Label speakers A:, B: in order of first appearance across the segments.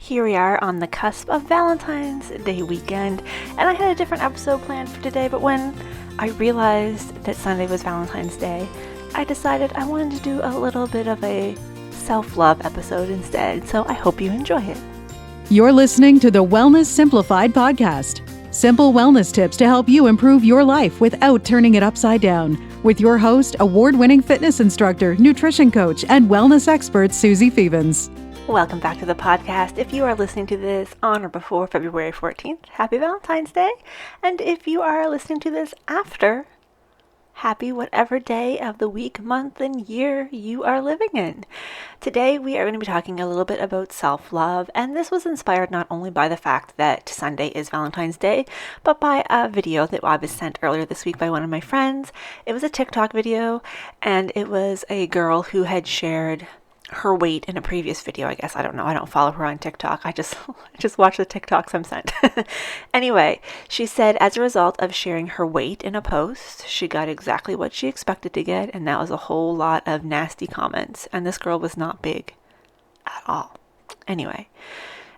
A: Here we are on the cusp of Valentine's Day weekend, and I had a different episode planned for today, but when I realized that Sunday was Valentine's Day, I decided I wanted to do a little bit of a self-love episode instead, so I hope you enjoy it.
B: You're listening to the Wellness Simplified podcast. Simple wellness tips to help you improve your life without turning it upside down. With your host, award-winning fitness instructor, nutrition coach, and wellness expert, Susie Fevens.
A: Welcome back to the podcast. If you are listening to this on or before February 14th, happy Valentine's Day. And if you are listening to this after, happy whatever day of the week, month, and year you are living in. Today we are going to be talking a little bit about self-love, and this was inspired not only by the fact that Sunday is Valentine's Day, but by a video that I was sent earlier this week by one of my friends. It was a TikTok video, and it was a girl who had shared her weight in a previous video, I guess. I don't know. I don't follow her on TikTok. I just watch the TikToks I'm sent. Anyway, she said as a result of sharing her weight in a post, she got exactly what she expected to get, and that was a whole lot of nasty comments. And this girl was not big at all. Anyway,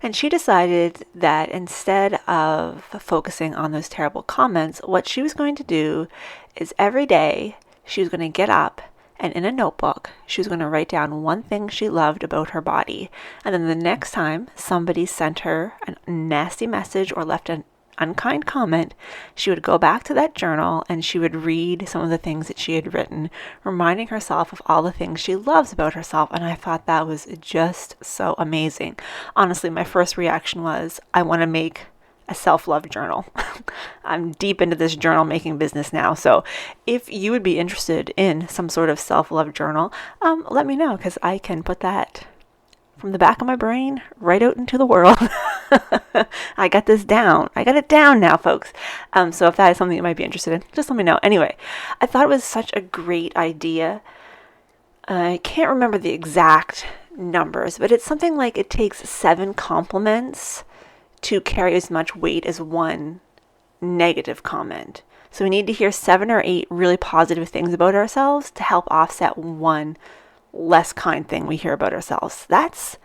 A: and she decided that instead of focusing on those terrible comments, what she was going to do is every day she was going to get up, and in a notebook, she was going to write down one thing she loved about her body. And then the next time somebody sent her a nasty message or left an unkind comment, she would go back to that journal and she would read some of the things that she had written, reminding herself of all the things she loves about herself. And I thought that was just so amazing. Honestly, my first reaction was, I want to make a self-love journal. I'm deep into this journal making business now. So if you would be interested in some sort of self-love journal, let me know, because I can put that from the back of my brain right out into the world. I got this down. I got it down now, folks. So if that is something you might be interested in, just let me know. Anyway, I thought it was such a great idea. I can't remember the exact numbers, but it's something like it takes 7 compliments to carry as much weight as one negative comment. So we need to hear 7 or 8 really positive things about ourselves to help offset one less kind thing we hear about ourselves. That's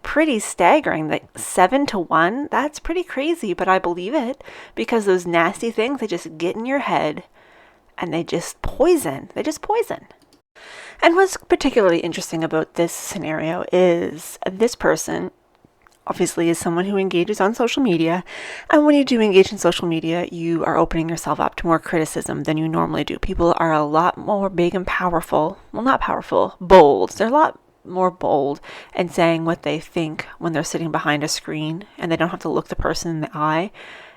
A: pretty staggering. Like 7 to 1, that's pretty crazy, but I believe it, because those nasty things, they just get in your head and they just poison. And what's particularly interesting about this scenario is this person obviously is someone who engages on social media. And when you do engage in social media, you are opening yourself up to more criticism than you normally do. People are a lot more big and powerful. Well, not powerful, bold. They're a lot more bold in saying what they think when they're sitting behind a screen, and they don't have to look the person in the eye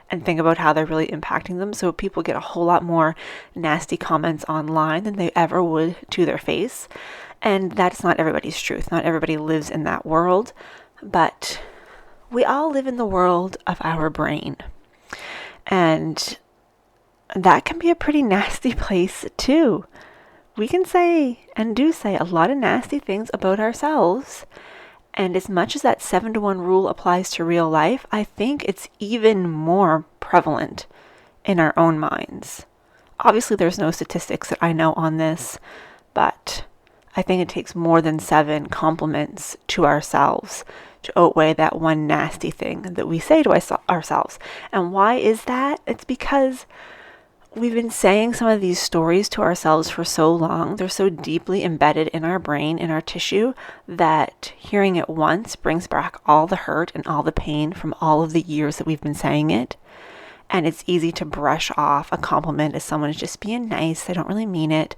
A: and think about how they're really impacting them. So people get a whole lot more nasty comments online than they ever would to their face. And that's not everybody's truth. Not everybody lives in that world, but we all live in the world of our brain, and that can be a pretty nasty place too. We can say and do say a lot of nasty things about ourselves, and as much as that 7 to 1 rule applies to real life, I think it's even more prevalent in our own minds. Obviously, there's no statistics that I know on this, but I think it takes more than 7 compliments to ourselves to outweigh that one nasty thing that we say to ourselves. And why is that? It's because we've been saying some of these stories to ourselves for so long. They're so deeply embedded in our brain, in our tissue, that hearing it once brings back all the hurt and all the pain from all of the years that we've been saying it. And it's easy to brush off a compliment as someone is just being nice. They don't really mean it.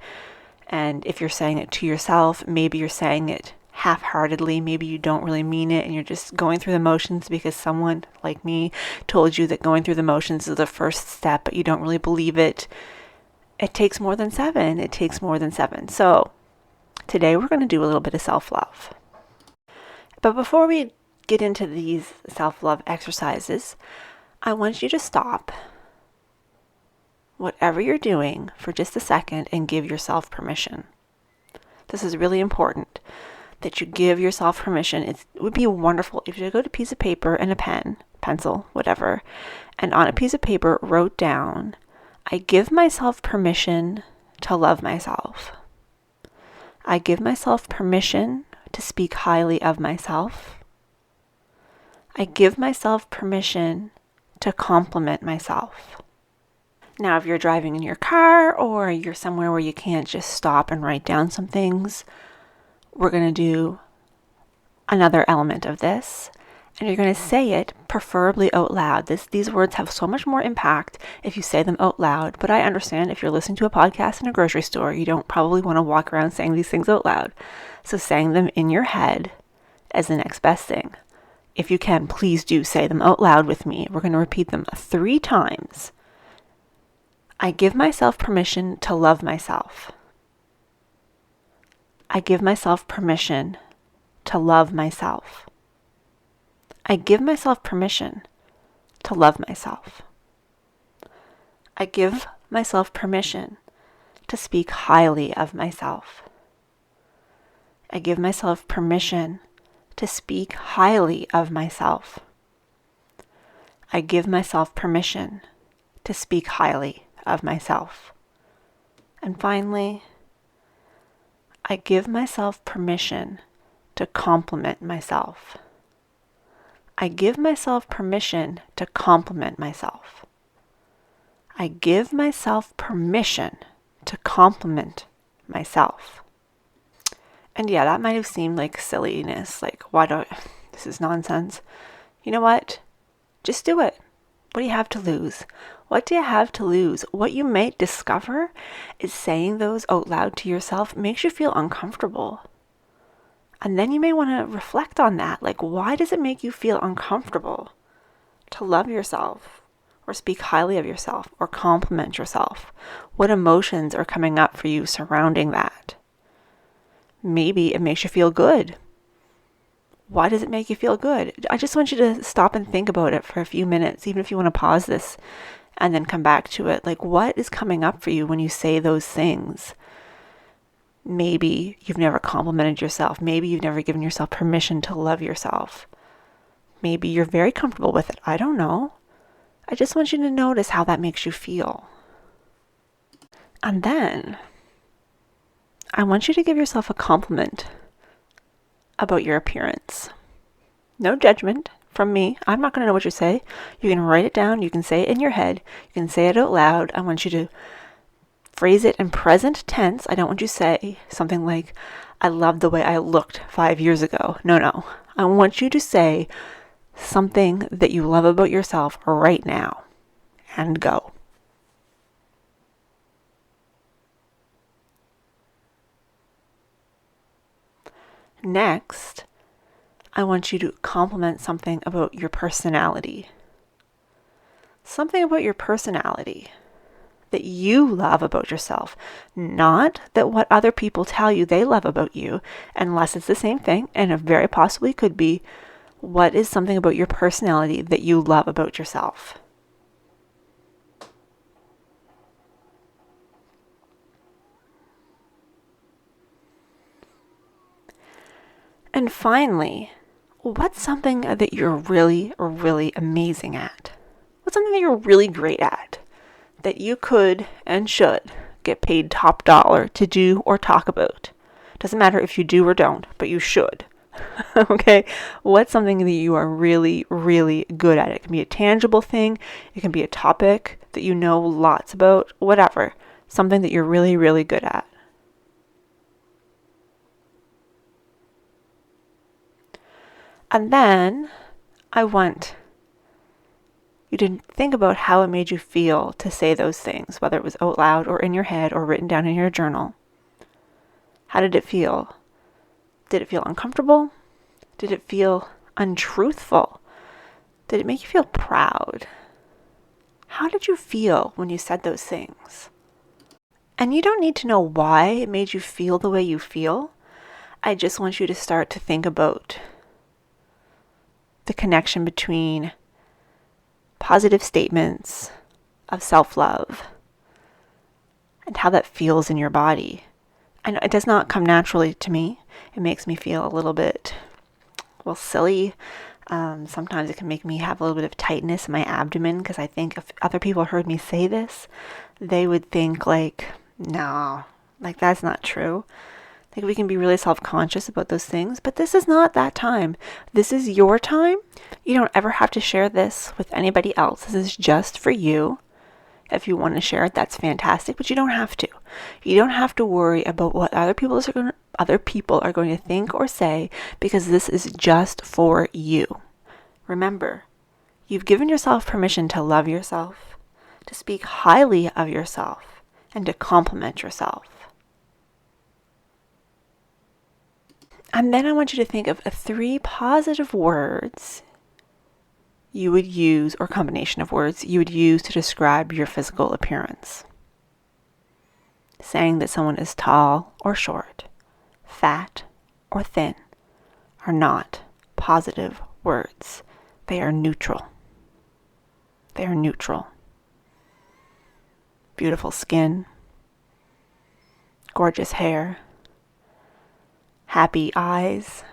A: And if you're saying it to yourself, maybe you're saying it half-heartedly. Maybe you don't really mean it and you're just going through the motions because someone like me told you that going through the motions is the first step, but you don't really believe it. It takes more than 7. It takes more than 7. So today we're going to do a little bit of self-love. But before we get into these self-love exercises, I want you to stop whatever you're doing for just a second and give yourself permission. This is really important, that you give yourself permission. It would be wonderful if you got a piece of paper and a pen, pencil, whatever, and on a piece of paper wrote down, I give myself permission to love myself. I give myself permission to speak highly of myself. I I give myself permission to compliment myself. Now, if you're driving in your car or you're somewhere where you can't just stop and write down some things, we're going to do another element of this. And you're going to say it preferably out loud. These words have so much more impact if you say them out loud. But I understand if you're listening to a podcast in a grocery store, you don't probably want to walk around saying these things out loud. So saying them in your head is the next best thing. If you can, please do say them out loud with me. We're going to repeat them 3 times. I give myself permission to love myself. I give myself permission to love myself. I give myself permission to love myself. I give myself permission to speak highly of myself. I give myself permission to speak highly of myself. I give myself permission to speak highly of myself. And finally, I give myself permission to compliment myself. I give myself permission to compliment myself. I give myself permission to compliment myself. And yeah, that might have seemed like silliness, like this is nonsense. You know what? Just do it. What do you have to lose? What do you have to lose? What you might discover is saying those out loud to yourself makes you feel uncomfortable. And then you may want to reflect on that. Like, why does it make you feel uncomfortable to love yourself or speak highly of yourself or compliment yourself? What emotions are coming up for you surrounding that? Maybe it makes you feel good. Why does it make you feel good? I just want you to stop and think about it for a few minutes, even if you want to pause this and then come back to it. Like, what is coming up for you when you say those things? Maybe you've never complimented yourself. Maybe you've never given yourself permission to love yourself. Maybe you're very comfortable with it. I don't know. I just want you to notice how that makes you feel. And then I want you to give yourself a compliment about your appearance. No judgment from me. I'm not going to know what you say. You can write it down. You can say it in your head. You can say it out loud. I want you to phrase it in present tense. I don't want you to say something like, I love the way I looked 5 years ago. No. I want you to say something that you love about yourself right now. And go. Next, I want you to compliment something about your personality. Something about your personality that you love about yourself. Not that what other people tell you they love about you, unless it's the same thing, and it very possibly could be, what is something about your personality that you love about yourself? And finally, what's something that you're really, really amazing at? What's something that you're really great at that you could and should get paid top dollar to do or talk about? Doesn't matter if you do or don't, but you should. Okay? What's something that you are really, really good at? It can be a tangible thing. It can be a topic that you know lots about, whatever. Something that you're really, really good at. And then I want you to think about how it made you feel to say those things, whether it was out loud or in your head or written down in your journal. How did it feel? Did it feel uncomfortable? Did it feel untruthful? Did it make you feel proud? How did you feel when you said those things? And you don't need to know why it made you feel the way you feel. I just want you to start to think about the connection between positive statements of self-love and how that feels in your body. And it does not come naturally to me. It makes me feel a little bit, silly. Sometimes it can make me have a little bit of tightness in my abdomen, because I think if other people heard me say this, they would think like, no, like that's not true. Like, we can be really self-conscious about those things, but this is not that time. This is your time. You don't ever have to share this with anybody else. This is just for you. If you want to share it, that's fantastic, but you don't have to. You don't have to worry about what other people are going to think or say, because this is just for you. Remember, you've given yourself permission to love yourself, to speak highly of yourself, and to compliment yourself. And then I want you to think of 3 positive words you would use, or combination of words you would use to describe your physical appearance. Saying that someone is tall or short, fat or thin, are not positive words. They are neutral. They are neutral. Beautiful skin, gorgeous hair, happy eyes,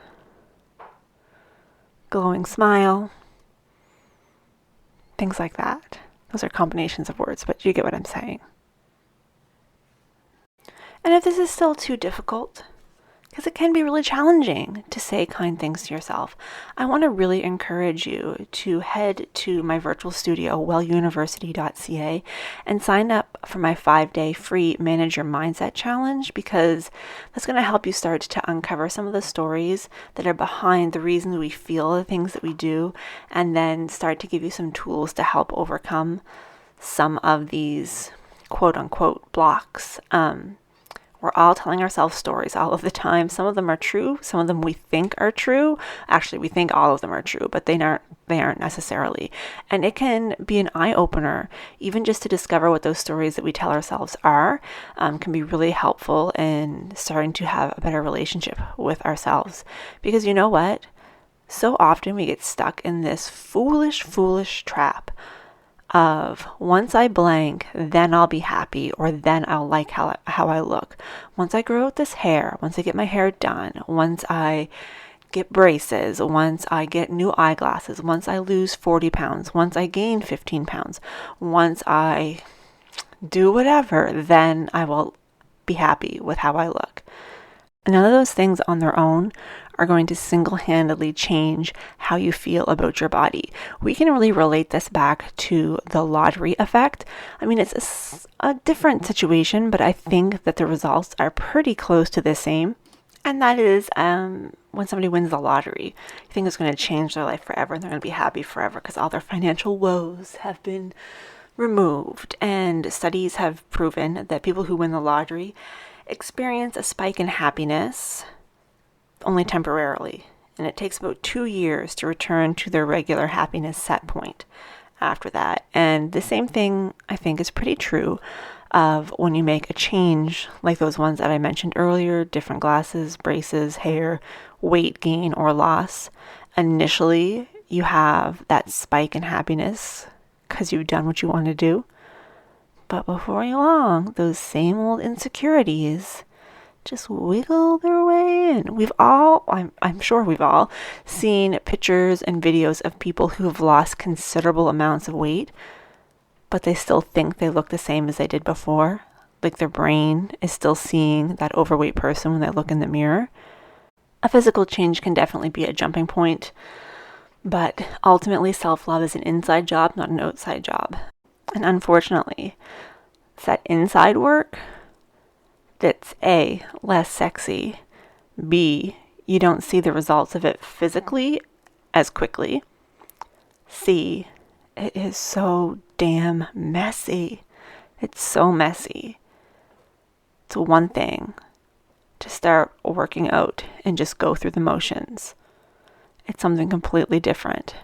A: glowing smile, things like that. Those are combinations of words, but you get what I'm saying. And if this is still too difficult, because it can be really challenging to say kind things to yourself, I want to really encourage you to head to my virtual studio, welluniversity.ca, and sign up for my 5-day free Manage Your Mindset Challenge, because that's going to help you start to uncover some of the stories that are behind the reasons we feel the things that we do, and then start to give you some tools to help overcome some of these quote-unquote blocks. We're all telling ourselves stories all of the time. Some of them are true. Some of them we think are true. Actually, we think all of them are true, but they aren't necessarily. And it can be an eye-opener, even just to discover what those stories that we tell ourselves are, can be really helpful in starting to have a better relationship with ourselves. Because you know what? So often we get stuck in this foolish trap of, once I blank, then I'll be happy, or then I'll like how I look. Once I grow out this hair, once I get my hair done, once I get braces, once I get new eyeglasses, once I lose 40 pounds, once I gain 15 pounds, once I do whatever, then I will be happy with how I look. None of those things on their own are going to single-handedly change how you feel about your body. We can really relate this back to the lottery effect. I mean, it's a different situation, but I think that the results are pretty close to the same. And that is when somebody wins the lottery, you think it's going to change their life forever, and they're going to be happy forever because all their financial woes have been removed. And studies have proven that people who win the lottery experience a spike in happiness only temporarily, and it takes about 2 years to return to their regular happiness set point after that. And the same thing, I think, is pretty true of when you make a change like those ones that I mentioned earlier: different glasses, braces, hair, weight gain or loss. Initially, you have that spike in happiness because you've done what you want to do. But before long, those same old insecurities just wiggle their way in. I'm sure we've all seen pictures and videos of people who have lost considerable amounts of weight, but they still think they look the same as they did before. Like their brain is still seeing that overweight person when they look in the mirror. A physical change can definitely be a jumping point, but ultimately self-love is an inside job, not an outside job. And unfortunately, it's that inside work that's A, less sexy, B, you don't see the results of it physically as quickly, C, it is so damn messy. It's so messy. It's one thing to start working out and just go through the motions. It's something completely different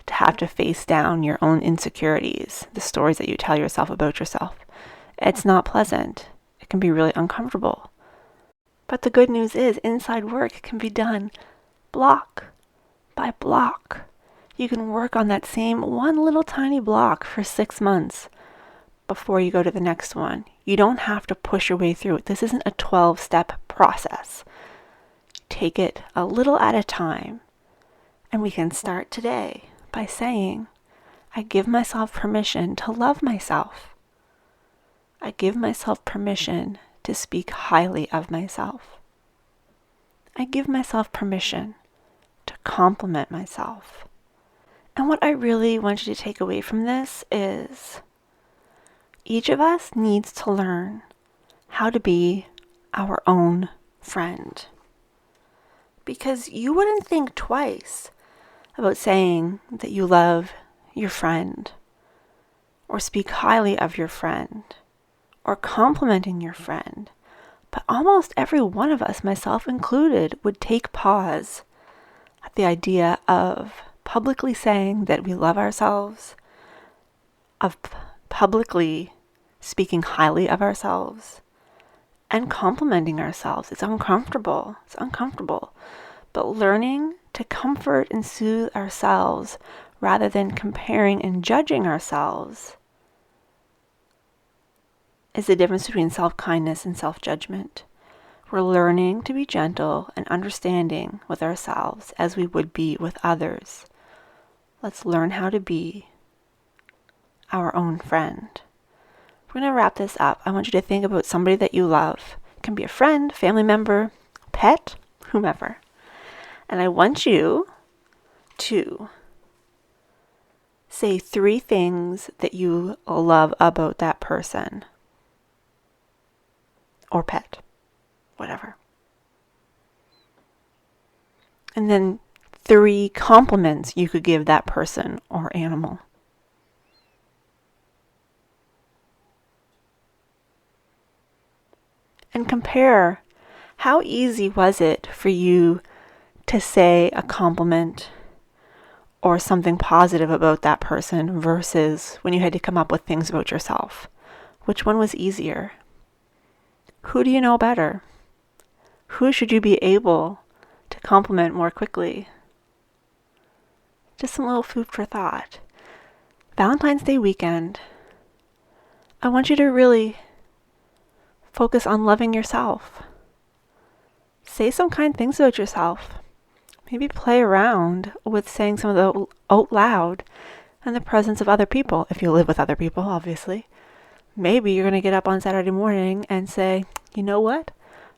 A: to have to face down your own insecurities, the stories that you tell yourself about yourself. It's not pleasant. It can be really uncomfortable. But the good news is, inside work can be done block by block. You can work on that same one little tiny block for 6 months before you go to the next one. You don't have to push your way through it. This isn't a 12-step process. Take it a little at a time. And we can start today by saying, I give myself permission to love myself. I give myself permission to speak highly of myself. I give myself permission to compliment myself. And what I really want you to take away from this is each of us needs to learn how to be our own friend. Because you wouldn't think twice about saying that you love your friend, or speak highly of your friend, or complimenting your friend. But almost every one of us, myself included, would take pause at the idea of publicly saying that we love ourselves, of publicly speaking highly of ourselves, and complimenting ourselves. It's uncomfortable. But learning to comfort and soothe ourselves rather than comparing and judging ourselves is the difference between self-kindness and self-judgment. We're learning to be gentle and understanding with ourselves as we would be with others. Let's learn how to be our own friend. We're going to wrap this up. I want you to think about somebody that you love. It can be a friend, family member, pet, whomever. And I want you to say 3 things that you love about that person or pet, whatever. And then 3 compliments you could give that person or animal. And compare, how easy was it for you to say a compliment or something positive about that person versus when you had to come up with things about yourself? Which one was easier? Who do you know better? Who should you be able to compliment more quickly? Just some little food for thought. Valentine's Day weekend, I want you to really focus on loving yourself. Say some kind things about yourself. Maybe play around with saying some of them out loud in the presence of other people, if you live with other people, obviously. Maybe you're going to get up on Saturday morning and say, you know what?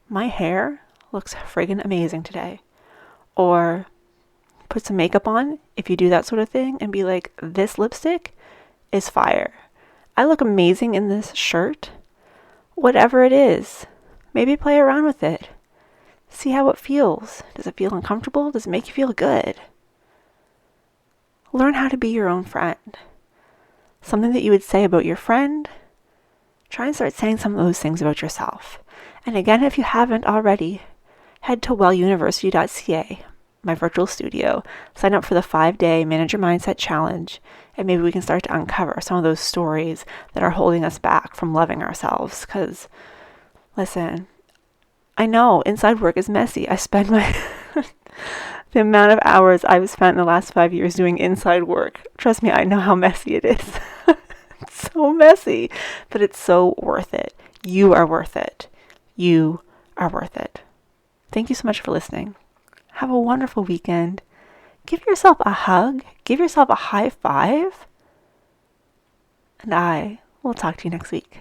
A: My hair looks friggin' amazing today. Or put some makeup on, if you do that sort of thing, and be like, this lipstick is fire. I look amazing in this shirt. Whatever it is, maybe play around with it. See how it feels. Does it feel uncomfortable? Does it make you feel good? Learn how to be your own friend. Something that you would say about your friend, try and start saying some of those things about yourself. And again, if you haven't already, head to welluniversity.ca, my virtual studio, sign up for the 5-day Manage Your Mindset Challenge, and maybe we can start to uncover some of those stories that are holding us back from loving ourselves. Because, listen, I know inside work is messy. I spend the amount of hours I've spent in the last 5 years doing inside work. Trust me, I know how messy it is. It's so messy, but it's so worth it. You are worth it. You are worth it. Thank you so much for listening. Have a wonderful weekend. Give yourself a hug. Give yourself a high five. And I will talk to you next week.